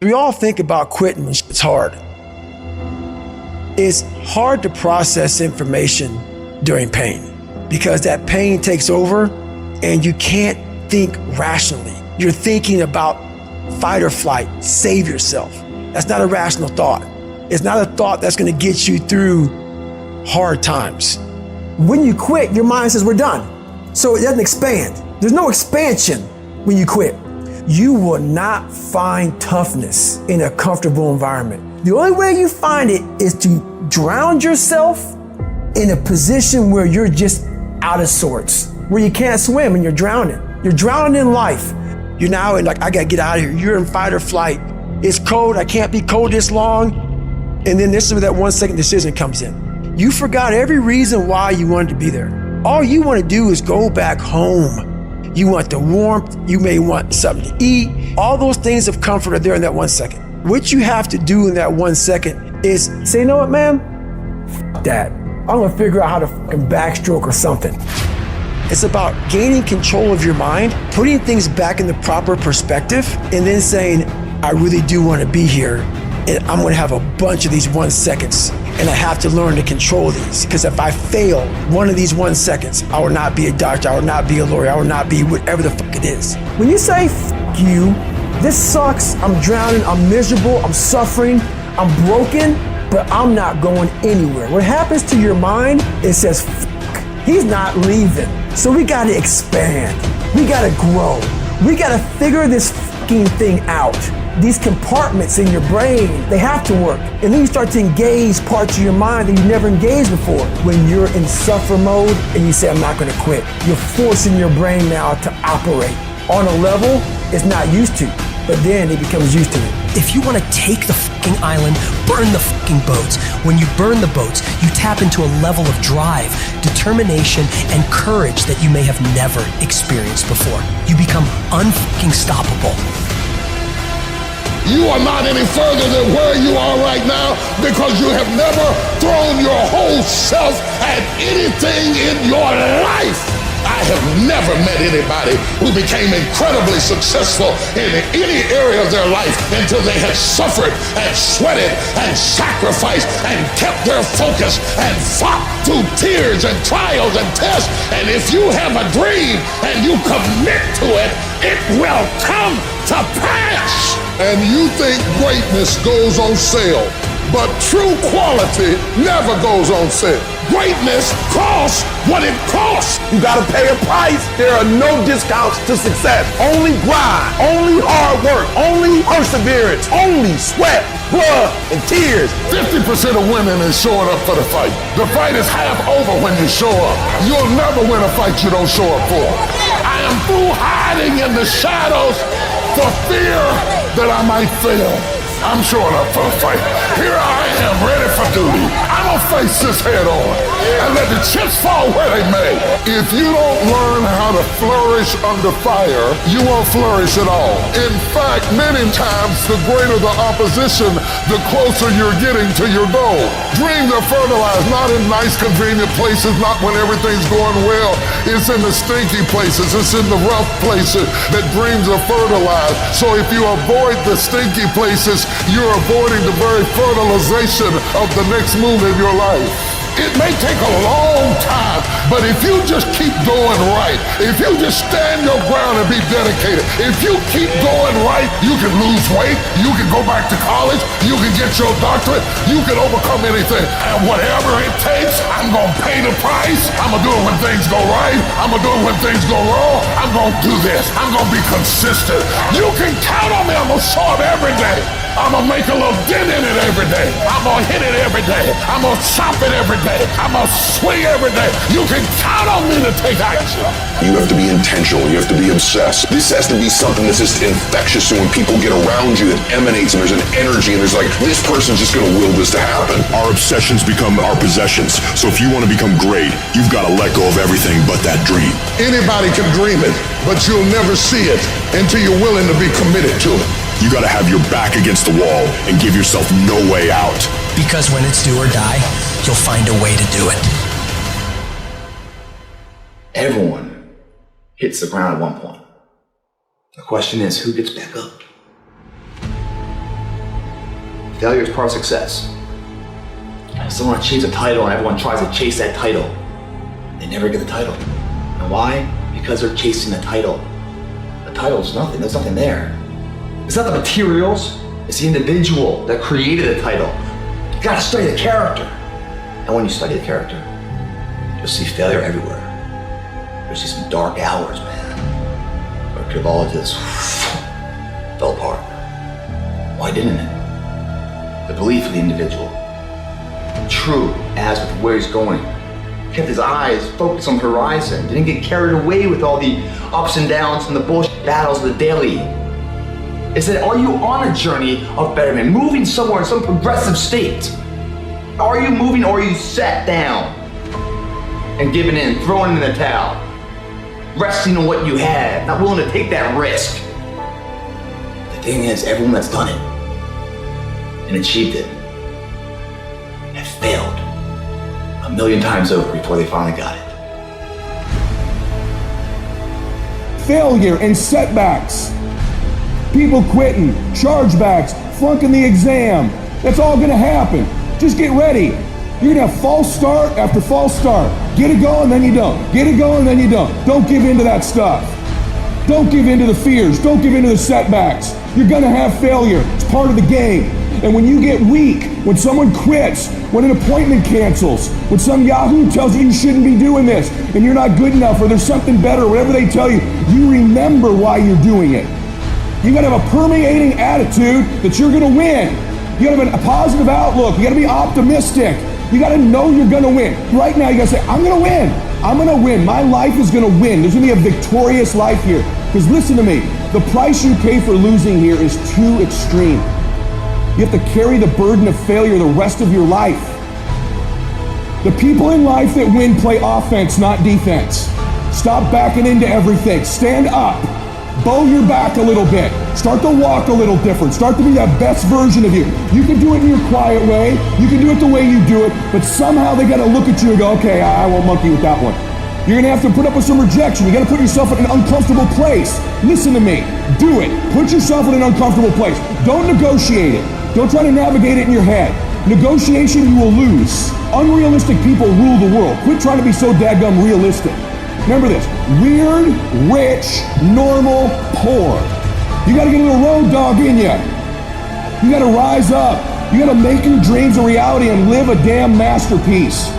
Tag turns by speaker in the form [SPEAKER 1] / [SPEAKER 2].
[SPEAKER 1] We all think about quitting when it's hard. It's hard to process information during pain because that pain takes over and you can't think rationally. You're thinking about fight or flight, save yourself. That's not a rational thought. It's not a thought that's going to get you through hard times. When you quit, your mind says we're done. So it doesn't expand. There's no expansion when you quit. You will not find toughness in a comfortable environment. The only way you find it is to drown yourself in a position where you're just out of sorts, where you can't swim and you're drowning. You're drowning in life. You're now in like, I gotta get out of here. You're in fight or flight. It's cold, I can't be cold this long. And then this is where that 1 second decision comes in. You forgot every reason why you wanted to be there. All you want to do is go back home. You want the warmth, you may want something to eat. All those things of comfort are there in that 1 second. What you have to do in that 1 second is say, you know what, man? F that. I'm gonna figure out how to fucking backstroke or something. It's about gaining control of your mind, putting things back in the proper perspective, and then saying, I really do want to be here, and I'm gonna have a bunch of these 1 seconds, and I have to learn to control these, because if I fail one of these 1 seconds, I will not be a doctor, I will not be a lawyer, I will not be whatever the fuck it is. When you say, f you, this sucks, I'm drowning, I'm miserable, I'm suffering, I'm broken, but I'm not going anywhere. What happens to your mind, it says, f he's not leaving. So we gotta expand, we gotta grow, we gotta figure this fucking thing out. These compartments in your brain, they have to work. And then you start to engage parts of your mind that you never engaged before. When you're in suffer mode and you say, I'm not gonna quit, you're forcing your brain now to operate on a level it's not used to, but then it becomes used to it.
[SPEAKER 2] If you want to take the fucking island, burn the fucking boats. When you burn the boats, you tap into a level of drive, determination, and courage that you may have never experienced before. You become unfucking stoppable.
[SPEAKER 3] You are not any further than where you are right now because you have never thrown your whole self at anything in your life. I have never met anybody who became incredibly successful in any area of their life until they had suffered and sweated and sacrificed and kept their focus and fought through tears and trials and tests. And if you have a dream and you commit to it, it will come to pass. And you think greatness goes on sale, but true quality never goes on sale. Greatness costs what it costs.
[SPEAKER 4] You gotta pay a price. There are no discounts to success. Only grind, only hard work, only perseverance, only sweat, blood, and tears.
[SPEAKER 3] 50% of women is showing up for the fight. The fight is half over when you show up. You'll never win a fight you don't show up for. I am through hiding in the shadows for fear that I might fail. I'm showing up for the fight. Here I am, ready for duty. I'm gonna face this head on and let the chips fall where they may. If you don't learn how to flourish under fire, you won't flourish at all. In fact, many times, the greater the opposition, the closer you're getting to your goal. Dreams are fertilized, not in nice, convenient places, not when everything's going well. It's in the stinky places, it's in the rough places that dreams are fertilized. So if you avoid the stinky places, you're avoiding the very fertilization of the next move in your life. It may take a long time, but if you just keep going right, if you just stand your ground and be dedicated, if you keep going right, you can lose weight, you can go back to college, you can get your doctorate, you can overcome anything. And whatever it takes, I'm gonna pay the price. I'm gonna do it when things go right. I'm gonna do it when things go wrong. I'm gonna do this. I'm gonna be consistent. You can count on me. I'm gonna show up every day. I'm gonna make a little dent in it every day. I'm gonna hit it every day. I'm gonna chop it every day. I'm gonna swing every day. You can count on me to take action.
[SPEAKER 5] You have to be intentional. You have to be obsessed. This has to be something that's just infectious. So when people get around you, it emanates and there's an energy and there's like, this person's just gonna will this to happen.
[SPEAKER 6] Our obsessions become our possessions. So if you want to become great, you've got to let go of everything but that dream.
[SPEAKER 3] Anybody can dream it, but you'll never see it until you're willing to be committed to it.
[SPEAKER 6] You got to have your back against the wall and give yourself no way out.
[SPEAKER 2] Because when it's do or die, you'll find a way to do it.
[SPEAKER 7] Everyone hits the ground at one point. The question is, who gets back up? Failure is part of success. Someone achieves a title and everyone tries to chase that title. They never get the title. And why? Because they're chasing the title. The title is nothing. There's nothing there. It's not the materials. It's the individual that created the title. You gotta study the character. And when you study the character, you'll see failure everywhere. You'll see some dark hours, man. Where it could have all just fell apart. Why didn't it? The belief of the individual. True as with where he's going. Kept his eyes focused on the horizon. Didn't get carried away with all the ups and downs and the bullshit battles of the daily. It said, are you on a journey of betterment? Moving somewhere in some progressive state? Are you moving or are you sat down and giving in, throwing in the towel? Resting on what you have, not willing to take that risk. The thing is, everyone that's done it and achieved it have failed 1,000,000 times over before they finally got it.
[SPEAKER 4] Failure and setbacks. People quitting, chargebacks, flunking the exam. That's all gonna happen. Just get ready. You're gonna have false start after false start. Get it going, then you don't. Get it going, then you don't. Don't give in to that stuff. Don't give in to the fears. Don't give in to the setbacks. You're gonna have failure. It's part of the game. And when you get weak, when someone quits, when an appointment cancels, when some Yahoo tells you you shouldn't be doing this, and you're not good enough, or there's something better, whatever they tell you, you remember why you're doing it. You gotta have a permeating attitude that you're gonna win. You gotta have a positive outlook. You gotta be optimistic. You gotta know you're gonna win. Right now, you gotta say, I'm gonna win. I'm gonna win. My life is gonna win. There's gonna be a victorious life here. Because listen to me, the price you pay for losing here is too extreme. You have to carry the burden of failure the rest of your life. The people in life that win play offense, not defense. Stop backing into everything. Stand up. Bow your back a little bit. Start to walk a little different. Start to be that best version of you. You can do it in your quiet way. You can do it the way you do it, but somehow they gotta look at you and go, okay, I won't monkey with that one. You're gonna have to put up with some rejection. You gotta put yourself in an uncomfortable place. Listen to me. Do it. Put yourself in an uncomfortable place. Don't negotiate it. Don't try to navigate it in your head. Negotiation, you will lose. Unrealistic people rule the world. Quit trying to be so dadgum realistic. Remember this, weird, rich, normal, poor. You gotta get a little road dog in you. You gotta rise up. You gotta make your dreams a reality and live a damn masterpiece.